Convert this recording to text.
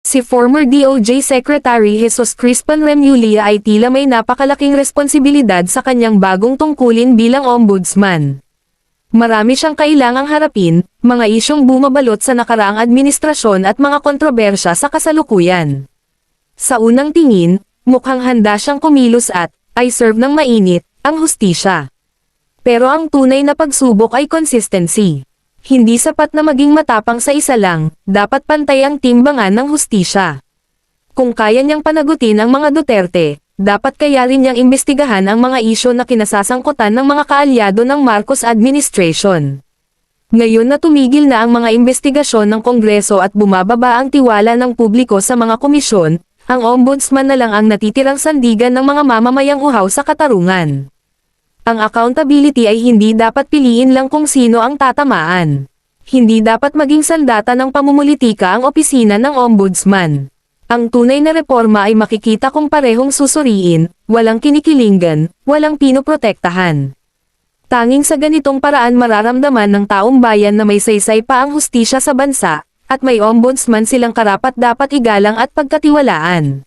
Si former DOJ Secretary Jesus Crispin Remulla ay tila may napakalaking responsibilidad sa kanyang bagong tungkulin bilang ombudsman. Marami siyang kailangang harapin, mga isyong bumabalot sa nakaraang administrasyon at mga kontrobersya sa kasalukuyan. Sa unang tingin, mukhang handa siyang kumilos at, ay serve ng mainit, ang hustisya. Pero ang tunay na pagsubok ay consistency. Hindi sapat na maging matapang sa isa lang, dapat pantay ang timbangan ng hustisya. Kung kaya niyang panagutin ang mga Duterte, dapat kaya rin niyang imbestigahan ang mga isyu na kinasasangkutan ng mga kaalyado ng Marcos administration. Ngayon na tumigil na ang mga investigasyon ng Kongreso at bumababa ang tiwala ng publiko sa mga komisyon, ang ombudsman na lang ang natitirang sandigan ng mga mamamayang uhaw sa katarungan. Ang accountability ay hindi dapat piliin lang kung sino ang tatamaan. Hindi dapat maging sandata ng pamumulitika ang opisina ng ombudsman. Ang tunay na reforma ay makikita kung parehong susuriin, walang kinikilingan, walang pinoprotektahan. Tanging sa ganitong paraan mararamdaman ng taong bayan na may saysay pa ang hustisya sa bansa, at may ombudsman silang karapat-dapat igalang at pagkatiwalaan.